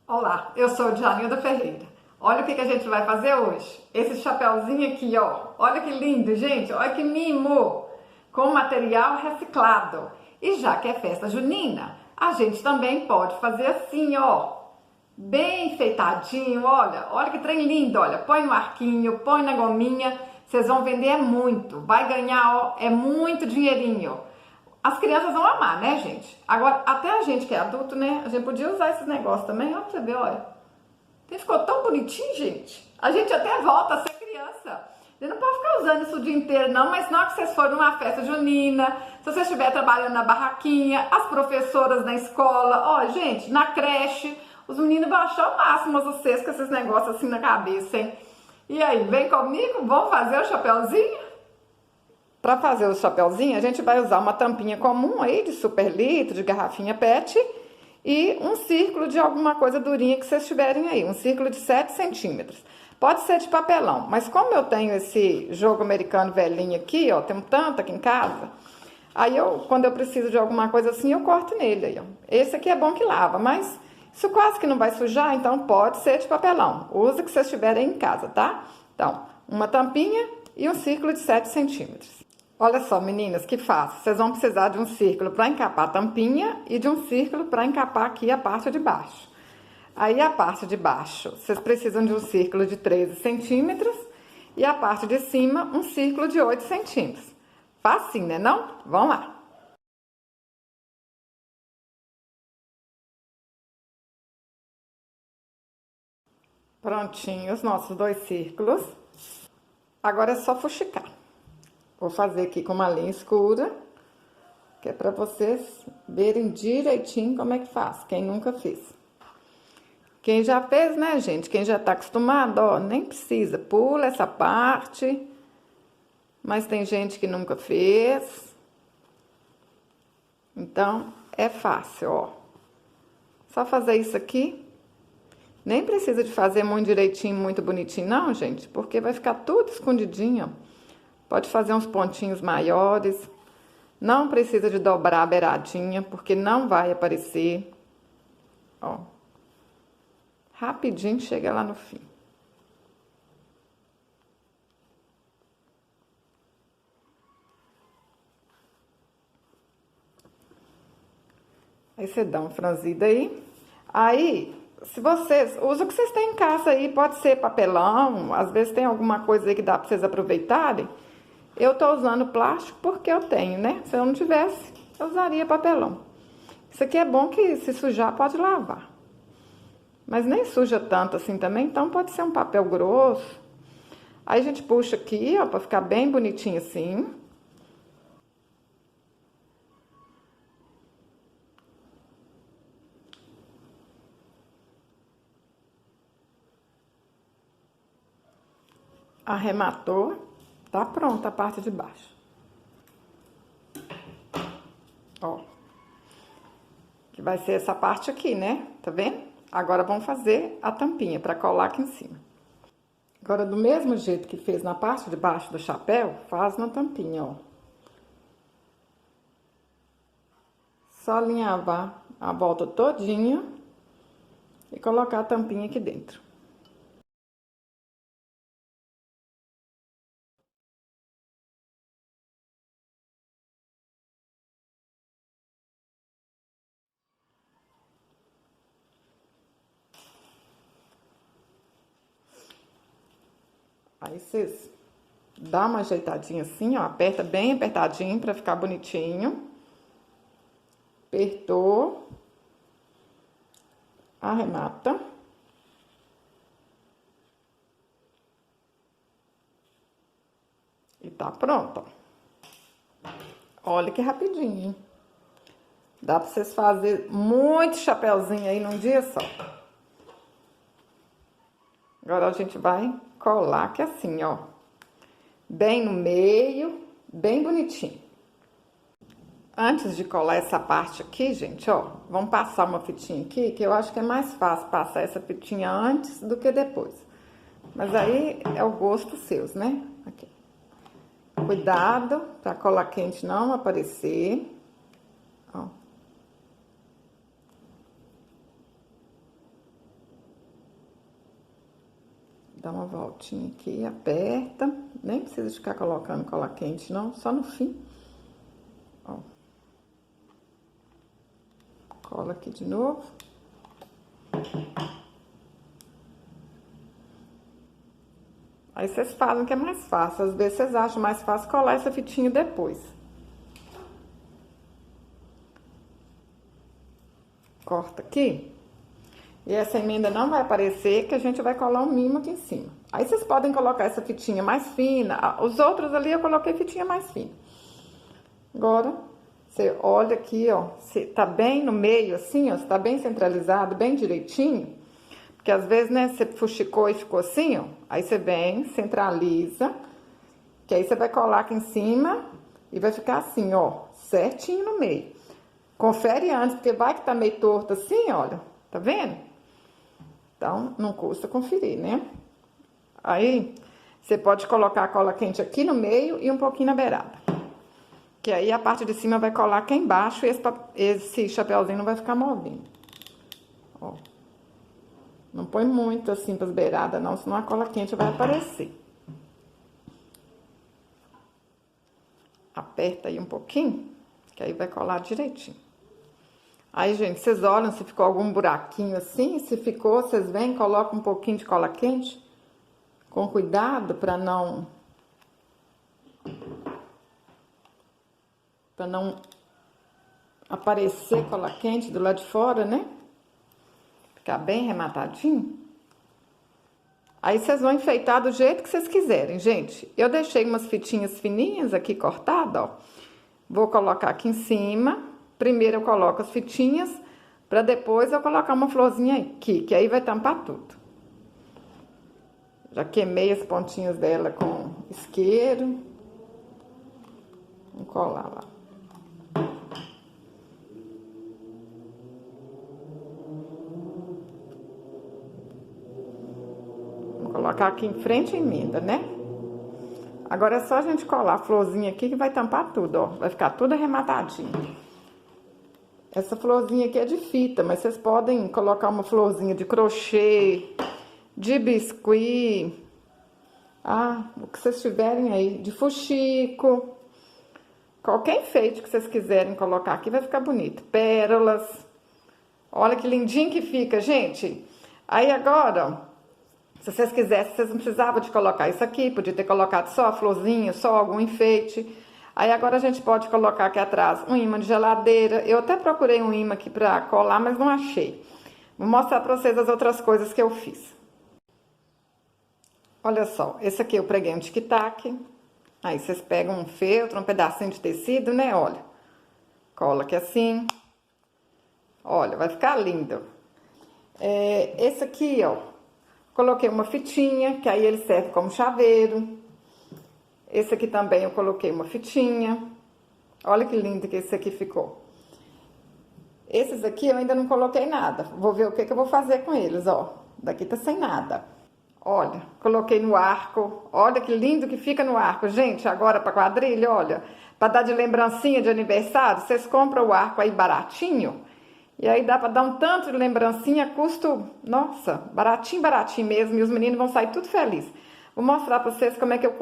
Olá, eu sou Djanilda Ferreira. Olha o que a gente vai fazer hoje. Esse chapéuzinho aqui, ó. Olha que lindo, gente. Olha que mimo. Com material reciclado. E já que é festa junina, a gente também pode fazer assim, ó. Bem enfeitadinho, olha. Olha que trem lindo, olha. Põe no arquinho, põe na gominha. Vocês vão vender muito. Vai ganhar, ó, é muito dinheirinho. As crianças vão amar, né, gente? Agora, até a gente que é adulto, né? A gente podia usar esses negócios também. Olha pra você ver, olha. Ficou tão bonitinho, gente. A gente até volta a ser criança. Você não pode ficar usando isso o dia inteiro, não. Mas na hora que vocês forem numa festa junina, se você estiver trabalhando na barraquinha, as professoras na escola, ó, gente, na creche, os meninos vão achar o máximo vocês com esses negócios assim na cabeça, hein? E aí, vem comigo? Vamos fazer o chapéuzinho? Para fazer o chapéuzinho, a gente vai usar uma tampinha comum aí de super litro, de garrafinha PET e um círculo de alguma coisa durinha que vocês tiverem aí, um círculo de 7 centímetros. Pode ser de papelão, mas como eu tenho esse jogo americano velhinho aqui, ó, tenho tanto aqui em casa, aí quando eu preciso de alguma coisa assim, eu corto nele aí, ó. Esse aqui é bom que lava, mas isso quase que não vai sujar, então pode ser de papelão. Use o que vocês tiverem em casa, tá? Então, uma tampinha e um círculo de 7 centímetros. Olha só, meninas, que fácil. Vocês vão precisar de um círculo para encapar a tampinha e de um círculo para encapar aqui a parte de baixo. Aí, a parte de baixo, vocês precisam de um círculo de 13 centímetros e a parte de cima, um círculo de 8 centímetros. Facinho, né não? Vamos lá. Prontinhos os nossos dois círculos. Agora é só fuxicar. Vou fazer aqui com uma linha escura, que é para vocês verem direitinho como é que faz, quem nunca fez. Quem já fez, né, gente? Quem já tá acostumado, ó, nem precisa, pula essa parte. Mas tem gente que nunca fez. Então, é fácil, ó. Só fazer isso aqui. Nem precisa de fazer muito direitinho, muito bonitinho, não, gente, porque vai ficar tudo escondidinho, ó. Pode fazer uns pontinhos maiores. Não precisa de dobrar a beiradinha, porque não vai aparecer. Ó. Rapidinho chega lá no fim. Aí você dá uma franzida aí. Aí, se vocês... Usa o que vocês têm em casa aí. Pode ser papelão. Às vezes tem alguma coisa aí que dá pra vocês aproveitarem. Eu tô usando plástico porque eu tenho, né? Se eu não tivesse, eu usaria papelão. Isso aqui é bom que se sujar pode lavar. Mas nem suja tanto assim também, então pode ser um papel grosso. Aí a gente puxa aqui, ó, pra ficar bem bonitinho assim. Arrematou, tá pronta a parte de baixo. Ó. Que vai ser essa parte aqui, né? Tá vendo? Agora vamos fazer a tampinha pra colar aqui em cima. Agora, do mesmo jeito que fez na parte de baixo do chapéu, faz na tampinha, ó. Só alinhavar a volta todinha e colocar a tampinha aqui dentro. Aí vocês dá uma ajeitadinha assim, ó, aperta bem apertadinho pra ficar bonitinho. Apertou. Arremata. E tá pronto, ó. Olha que rapidinho, hein? Dá pra vocês fazerem muito chapéuzinho aí num dia só. Agora a gente vai colar aqui assim, ó. Bem no meio, bem bonitinho. Antes de colar essa parte aqui, gente, ó, vamos passar uma fitinha aqui, que eu acho que é mais fácil passar essa fitinha antes do que depois. Mas aí é o gosto seus, né? Aqui. Cuidado pra cola quente não aparecer. Ó. Dá uma voltinha aqui, aperta. Nem precisa ficar colocando cola quente, não. Só no fim. Ó. Cola aqui de novo. Aí vocês fazem que é mais fácil. Às vezes vocês acham mais fácil colar essa fitinha depois. Corta aqui. E essa emenda não vai aparecer, que a gente vai colar um mimo aqui em cima. Aí vocês podem colocar essa fitinha mais fina. Os outros ali eu coloquei fitinha mais fina. Agora, você olha aqui, ó. Se tá bem no meio, assim, ó. Se tá bem centralizado, bem direitinho. Porque às vezes, né, você fuxicou e ficou assim, ó. Aí você vem, centraliza. Que aí você vai colar aqui em cima e vai ficar assim, ó. Certinho no meio. Confere antes, porque vai que tá meio torto assim, olha. Tá vendo? Então, não custa conferir, né? Aí, você pode colocar a cola quente aqui no meio e um pouquinho na beirada. Que aí a parte de cima vai colar aqui embaixo e esse chapéuzinho não vai ficar movinho. Ó. Não põe muito assim pras beiradas, não, senão a cola quente vai aparecer. Aperta aí um pouquinho, que aí vai colar direitinho. Aí, gente, vocês olham se ficou algum buraquinho assim. Se ficou, vocês vêm, colocam um pouquinho de cola quente. Com cuidado para não aparecer cola quente do lado de fora, né? Ficar bem rematadinho. Aí vocês vão enfeitar do jeito que vocês quiserem, gente. Eu deixei umas fitinhas fininhas aqui cortadas, ó. Vou colocar aqui em cima. Primeiro eu coloco as fitinhas, para depois eu colocar uma florzinha aqui, que aí vai tampar tudo. Já queimei as pontinhas dela com isqueiro. Vamos colar lá. Vou colocar aqui em frente a emenda, né? Agora é só a gente colar a florzinha aqui que vai tampar tudo, ó. Vai ficar tudo arrematadinho. Essa florzinha aqui é de fita, mas vocês podem colocar uma florzinha de crochê, de biscuit, o que vocês tiverem aí, de fuxico. Qualquer enfeite que vocês quiserem colocar aqui vai ficar bonito. Pérolas. Olha que lindinho que fica, gente. Aí agora, se vocês quisessem, vocês não precisavam de colocar isso aqui, podia ter colocado só a florzinha, só algum enfeite. Aí agora a gente pode colocar aqui atrás um imã de geladeira. Eu até procurei um imã aqui pra colar, mas não achei. Vou mostrar pra vocês as outras coisas que eu fiz. Olha só, esse aqui eu preguei um tic-tac. Aí vocês pegam um feltro, um pedacinho de tecido, né? Olha, cola aqui assim. Olha, vai ficar lindo. Esse aqui, ó, coloquei uma fitinha, que aí ele serve como chaveiro. Esse aqui também eu coloquei uma fitinha. Olha que lindo que esse aqui ficou. Esses aqui eu ainda não coloquei nada. Vou ver o que eu vou fazer com eles, ó. Daqui tá sem nada. Olha, coloquei no arco. Olha que lindo que fica no arco. Gente, agora pra quadrilha, olha. Pra dar de lembrancinha de aniversário, vocês compram o arco aí baratinho. E aí dá pra dar um tanto de lembrancinha, custo, nossa, baratinho, baratinho mesmo. E os meninos vão sair tudo felizes. Vou mostrar pra vocês como é que eu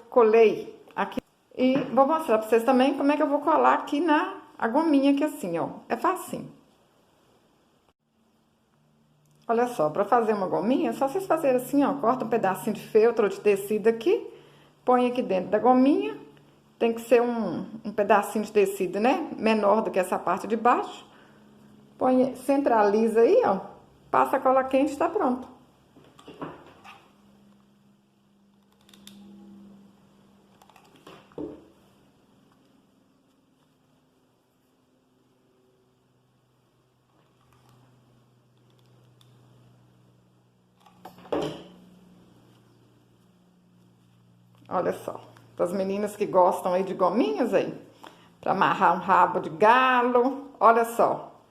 colei aqui. E vou mostrar pra vocês também como é que eu vou colar aqui a gominha aqui assim, ó. É facinho. Olha só, pra fazer uma gominha, é só vocês fazerem assim, ó. Corta um pedacinho de feltro ou de tecido aqui. Põe aqui dentro da gominha. Tem que ser um pedacinho de tecido, né? Menor do que essa parte de baixo. Põe, centraliza aí, ó. Passa a cola quente e tá pronto. Olha só, para as meninas que gostam aí de gominhas aí, para amarrar um rabo de galo, olha só.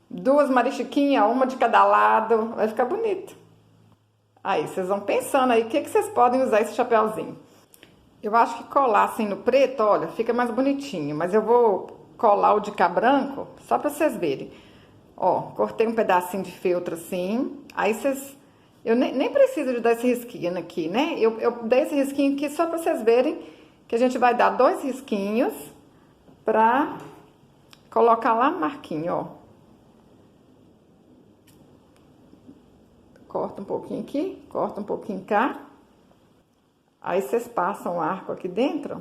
2 marichiquinhas, uma de cada lado, vai ficar bonito. Aí, vocês vão pensando aí, o que vocês podem usar esse chapéuzinho? Eu acho que colar assim no preto, olha, fica mais bonitinho, mas eu vou colar o de cá branco, só para vocês verem. Ó, cortei um pedacinho de feltro assim, aí vocês Eu nem preciso de dar esse risquinho aqui, né? Eu dei esse risquinho aqui só pra vocês verem que a gente vai dar 2 risquinhos pra colocar lá no marquinho, ó. Corta um pouquinho aqui, corta um pouquinho cá. Aí vocês passam o arco aqui dentro,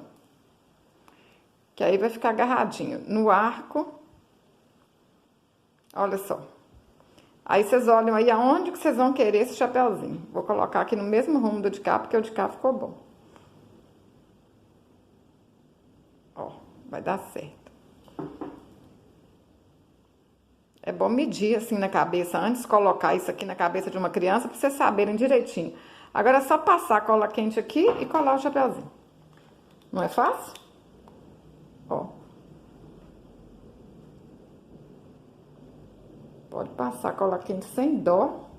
que aí vai ficar agarradinho no arco. Olha só. Aí vocês olham aí aonde que vocês vão querer esse chapeuzinho. Vou colocar aqui no mesmo rumo do de cá, porque o de cá ficou bom. Ó, vai dar certo. É bom medir assim na cabeça, antes de colocar isso aqui na cabeça de uma criança, pra vocês saberem direitinho. Agora é só passar a cola quente aqui e colar o chapeuzinho. Não é fácil? Ó. Pode passar cola quente sem dó,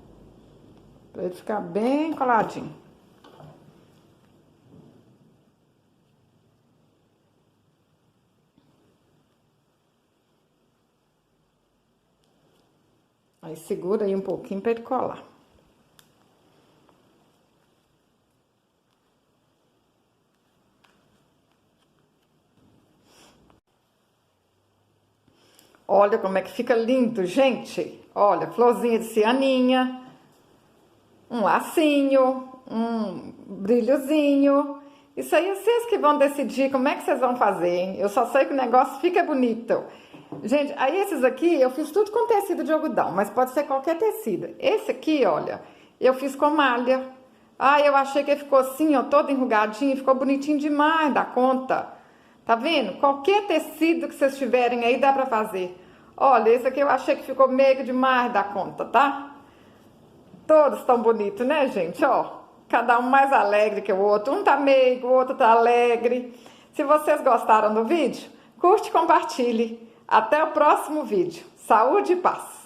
pra ele ficar bem coladinho. Aí segura aí um pouquinho pra ele colar. Olha como é que fica lindo, gente. Olha, florzinha de cianinha, um lacinho, um brilhozinho. Isso aí vocês que vão decidir como é que vocês vão fazer, hein? Eu só sei que o negócio fica bonito. Gente, aí esses aqui eu fiz tudo com tecido de algodão, mas pode ser qualquer tecido. Esse aqui, olha, eu fiz com malha. Ah, eu achei que ficou assim, ó, todo enrugadinho, ficou bonitinho demais da conta. Tá vendo? Qualquer tecido que vocês tiverem aí dá pra fazer. Olha, esse aqui eu achei que ficou meio demais da conta, tá? Todos tão bonitos, né, gente? Ó, cada um mais alegre que o outro. Um tá meigo, o outro tá alegre. Se vocês gostaram do vídeo, curte e compartilhe. Até o próximo vídeo. Saúde e paz!